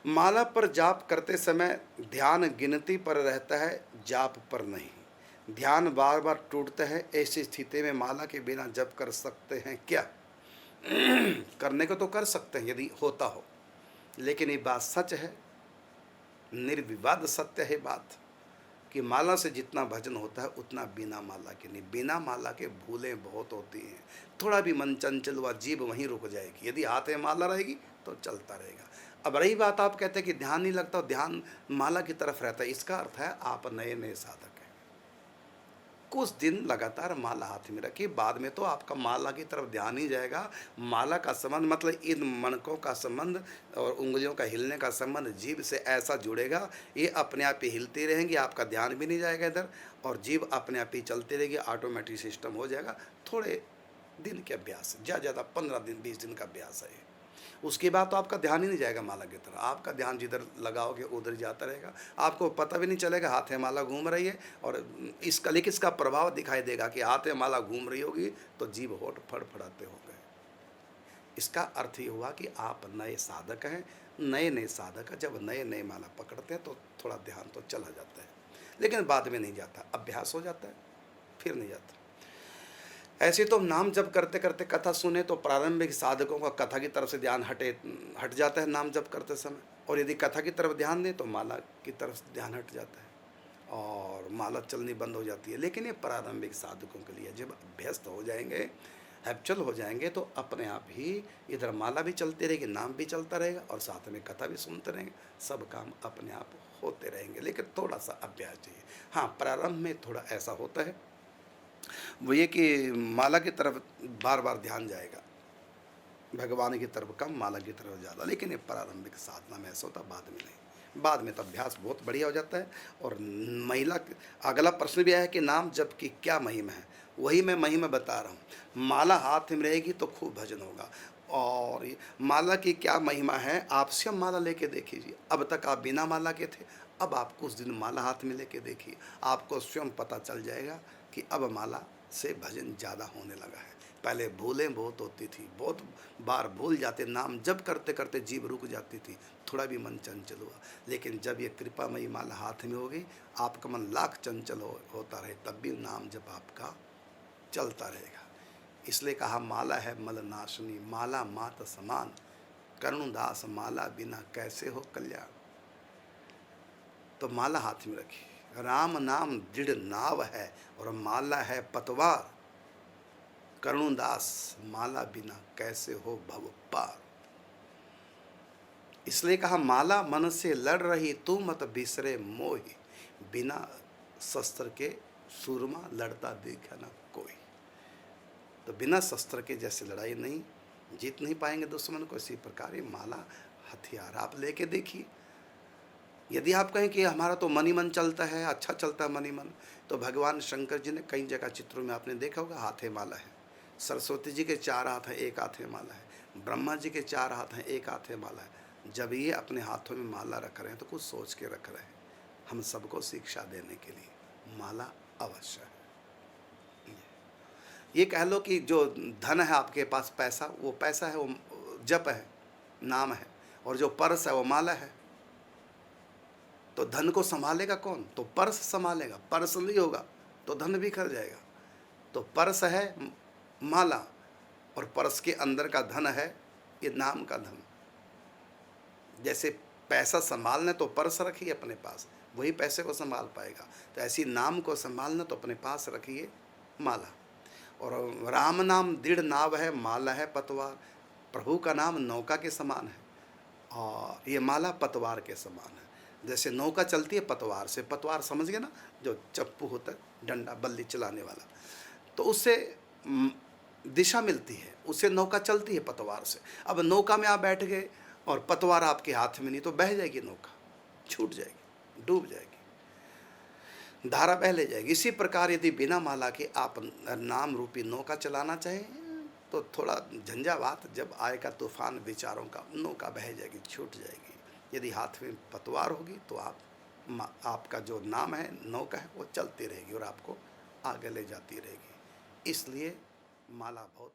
माला पर जाप करते समय ध्यान गिनती पर रहता है, जाप पर नहीं। ध्यान बार बार टूटता है, ऐसी स्थिति में माला के बिना जप कर सकते हैं क्या? करने को तो कर सकते हैं यदि होता हो, लेकिन ये बात सच है, निर्विवाद सत्य है बात कि माला से जितना भजन होता है उतना बिना माला के नहीं। बिना माला के भूलें बहुत होती हैं। थोड़ा भी मन चंचल हुआ, जीभ वहीं रुक जाएगी। यदि हाथ में माला रहेगी तो चलता रहेगा। अब रही बात, आप कहते हैं कि ध्यान नहीं लगता, ध्यान माला की तरफ रहता है, इसका अर्थ है आप नए नए साधक हैं। कुछ दिन लगातार माला हाथ में रखिए, बाद में तो आपका माला की तरफ ध्यान ही जाएगा। माला का संबंध मतलब इन मणकों का संबंध और उंगलियों का हिलने का संबंध जीभ से ऐसा जुड़ेगा, ये अपने आप ही हिलती रहेंगी, आपका ध्यान भी नहीं जाएगा इधर, और जीभ अपने आप ही चलती रहेगी, ऑटोमेटिक सिस्टम हो जाएगा। थोड़े दिन के अभ्यास, ज़्यादा 15 दिन 20 दिन का अभ्यास है। उसके बाद तो आपका ध्यान ही नहीं जाएगा माला की तरफ, आपका ध्यान जिधर लगाओगे उधर जाता रहेगा, आपको पता भी नहीं चलेगा हाथ में माला घूम रही है। और इसका लेकिन इसका प्रभाव दिखाई देगा कि हाथ में माला घूम रही होगी तो जीभ होठ फड़फड़ाते होंगे। इसका अर्थ ये हुआ कि आप नए साधक हैं। नए नए साधक है, जब नए नए माला पकड़ते हैं तो थोड़ा ध्यान तो चला जाता है, लेकिन बाद में नहीं जाता, अभ्यास हो जाता है, फिर नहीं जाता। ऐसे तो नाम जप करते करते कथा सुने तो प्रारंभिक साधकों का कथा की तरफ से ध्यान हट जाता है नाम जप करते समय, और यदि कथा की तरफ ध्यान दें तो माला की तरफ से ध्यान हट जाता है और माला चलनी बंद हो जाती है। लेकिन ये प्रारंभिक साधकों के लिए, जब अभ्यस्त हो जाएंगे, हैप्चुअल हो जाएंगे, तो अपने आप ही इधर माला भी चलती रहेगी, नाम भी चलता रहेगा और साथ में कथा भी सुनते रहेंगे, सब काम अपने आप होते रहेंगे। लेकिन थोड़ा सा अभ्यास चाहिए। हाँ, प्रारंभ में थोड़ा ऐसा होता है, वो ये कि माला की तरफ बार बार ध्यान जाएगा, भगवान की तरफ कम, माला की तरफ ज़्यादा। लेकिन ये प्रारंभिक साधना में ऐसा होता, बाद में नहीं। बाद में तो अभ्यास बहुत बढ़िया हो जाता है। और महिला, अगला प्रश्न भी आया है कि नाम जप की क्या महिमा है, वही मैं महिमा बता रहा हूँ। माला हाथ में रहेगी तो खूब भजन होगा। और ये माला की क्या महिमा है, आप स्वयं माला लेके देखिए। अब तक आप बिना माला के थे, अब आप कुछ दिन माला हाथ में लेके देखिए, आपको स्वयं पता चल जाएगा कि अब माला से भजन ज़्यादा होने लगा है। पहले भूलें बहुत होती थी, बहुत बार भूल जाते, नाम जब करते करते जीभ रुक जाती थी, थोड़ा भी मन चंचल हुआ। लेकिन जब ये कृपामयी माला हाथ में होगी, आपका मन लाख चंचल होता रहे, तब भी नाम जब आपका चलता रहेगा। इसलिए कहा माला है मलनाशनी, माला मात समान, करुणदास माला बिना कैसे हो कल्याण। तो माला हाथ में रखी, राम नाम दृढ़ नाव है और माला है पतवार, करुणदास माला बिना कैसे हो भव पार। इसलिए कहा माला मन से लड़ रही तू मत बिसरे मोही, बिना शस्त्र के सूरमा लड़ता देखा ना कोई। तो बिना शस्त्र के जैसे लड़ाई नहीं, जीत नहीं पाएंगे दुश्मन को, इसी प्रकार ये माला हथियार आप लेके देखिए। यदि आप कहें कि हमारा तो मन ही मन चलता है, अच्छा चलता है मन ही मन, तो भगवान शंकर जी ने कई जगह चित्रों में आपने देखा होगा हाथे माला है। सरस्वती जी के 4 हाथ हैं, एक हाथ में माला है। ब्रह्मा जी के 4 हाथ हैं, एक हाथ में माला है। जब ये अपने हाथों में माला रख रहे हैं तो कुछ सोच के रख रहे हैं, हम सबको शिक्षा देने के लिए माला अवश्य है। ये कह लो कि जो धन है आपके पास, पैसा, वो पैसा है, वो जप है, नाम है, और जो पर्स है वो माला है। तो धन को संभालेगा कौन? तो पर्स संभालेगा। पर्स नहीं होगा तो धन बिखर जाएगा। तो पर्स है माला, और पर्स के अंदर का धन है ये नाम का धन। जैसे पैसा संभालना तो पर्स रखिए अपने पास, वही पैसे को संभाल पाएगा। तो ऐसी नाम को संभालना तो अपने पास रखिए माला। और राम नाम दृढ़ नाव है, माला है पतवार। प्रभु का नाम नौका के समान है और ये माला पतवार के समान है। जैसे नौका चलती है पतवार से, पतवार समझ गए ना, जो चप्पू होता है, डंडा बल्ली चलाने वाला, तो उससे दिशा मिलती है, उससे नौका चलती है पतवार से। अब नौका में आप बैठ गए और पतवार आपके हाथ में नहीं, तो बह जाएगी नौका, छूट जाएगी, डूब जाएगी, धारा बह ले जाएगी। इसी प्रकार यदि बिना माला के आप नाम रूपी नौका चलाना चाहें तो थोड़ा झंझावात जब आएगा, तूफान विचारों का, नौका बह जाएगी, छूट जाएगी। यदि हाथ में पतवार होगी तो आपका जो नाम है, नौका है, वो चलती रहेगी और आपको आगे ले जाती रहेगी। इसलिए माला बहुत